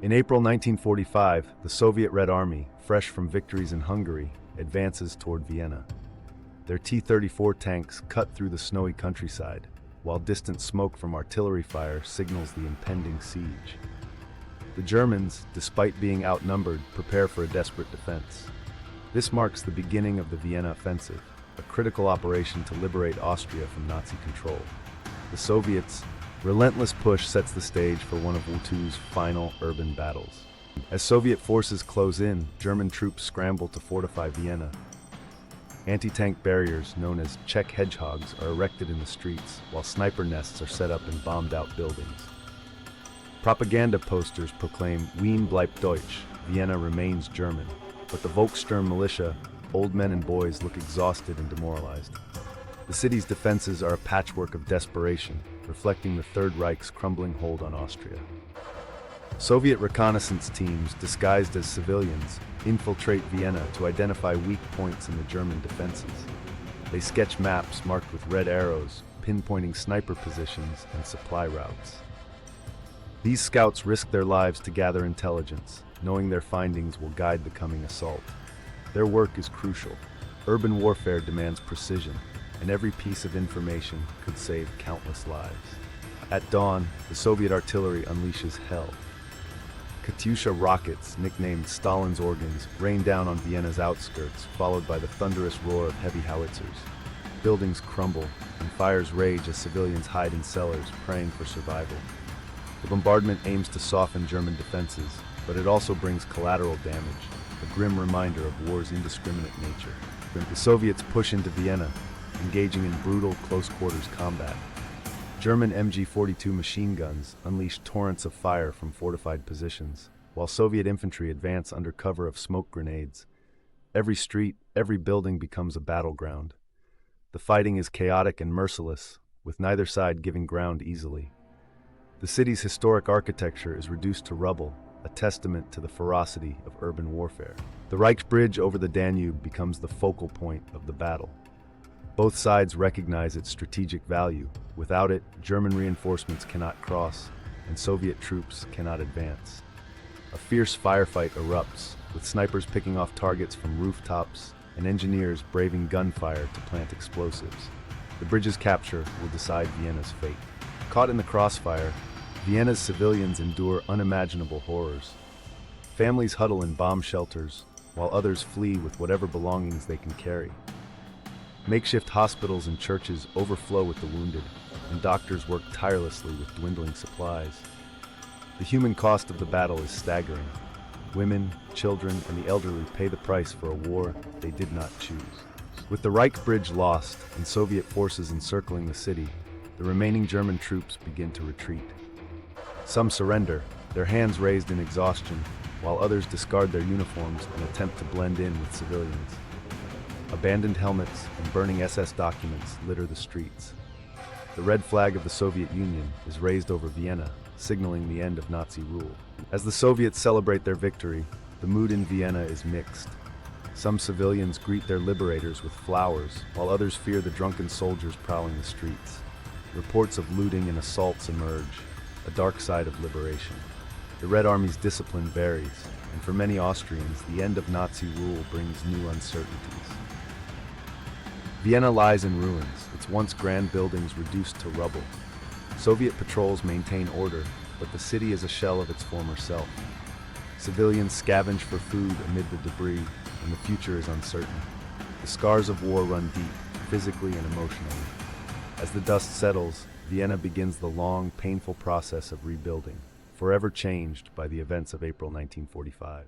In April 1945, the Soviet Red Army, fresh from victories in Hungary, advances toward Vienna. Their T-34 tanks cut through the snowy countryside, while distant smoke from artillery fire signals the impending siege. The Germans, despite being outnumbered, prepare for a desperate defense. This marks the beginning of the Vienna offensive, a critical operation to liberate Austria from Nazi control. The Soviets' relentless push sets the stage for one of WWII's final urban battles. As Soviet forces close in, German troops scramble to fortify Vienna. Anti-tank barriers, known as Czech hedgehogs, are erected in the streets, while sniper nests are set up in bombed-out buildings. Propaganda posters proclaim Wien bleibt Deutsch, Vienna remains German, but the Volkssturm militia, old men and boys, look exhausted and demoralized. The city's defenses are a patchwork of desperation, reflecting the Third Reich's crumbling hold on Austria. Soviet reconnaissance teams, disguised as civilians, infiltrate Vienna to identify weak points in the German defenses. They sketch maps marked with red arrows, pinpointing sniper positions and supply routes. These scouts risk their lives to gather intelligence, knowing their findings will guide the coming assault. Their work is crucial. Urban warfare demands precision, and every piece of information could save countless lives. At dawn, the Soviet artillery unleashes hell. Katyusha rockets, nicknamed Stalin's organs, rain down on Vienna's outskirts, followed by the thunderous roar of heavy howitzers. Buildings crumble, and fires rage as civilians hide in cellars, praying for survival. The bombardment aims to soften German defenses, but it also brings collateral damage, a grim reminder of war's indiscriminate nature. The Soviets push into Vienna, engaging in brutal close-quarters combat. German MG-42 machine guns unleash torrents of fire from fortified positions, while Soviet infantry advance under cover of smoke grenades. Every street, every building becomes a battleground. The fighting is chaotic and merciless, with neither side giving ground easily. The city's historic architecture is reduced to rubble, a testament to the ferocity of urban warfare. The Reich Bridge over the Danube becomes the focal point of the battle. Both sides recognize its strategic value. Without it, German reinforcements cannot cross, and Soviet troops cannot advance. A fierce firefight erupts, with snipers picking off targets from rooftops and engineers braving gunfire to plant explosives. The bridge's capture will decide Vienna's fate. Caught in the crossfire, Vienna's civilians endure unimaginable horrors. Families huddle in bomb shelters, while others flee with whatever belongings they can carry. Makeshift hospitals and churches overflow with the wounded, and doctors work tirelessly with dwindling supplies. The human cost of the battle is staggering. Women, children, and the elderly pay the price for a war they did not choose. With the Reich Bridge lost and Soviet forces encircling the city, the remaining German troops begin to retreat. Some surrender, their hands raised in exhaustion, while others discard their uniforms and attempt to blend in with civilians. Abandoned helmets and burning SS documents litter the streets. The red flag of the Soviet Union is raised over Vienna, signaling the end of Nazi rule. As the Soviets celebrate their victory, the mood in Vienna is mixed. Some civilians greet their liberators with flowers, while others fear the drunken soldiers prowling the streets. Reports of looting and assaults emerge, a dark side of liberation. The Red Army's discipline varies, and for many Austrians, the end of Nazi rule brings new uncertainties. Vienna lies in ruins, its once grand buildings reduced to rubble. Soviet patrols maintain order, but the city is a shell of its former self. Civilians scavenge for food amid the debris, and the future is uncertain. The scars of war run deep, physically and emotionally. As the dust settles, Vienna begins the long, painful process of rebuilding, forever changed by the events of April 1945.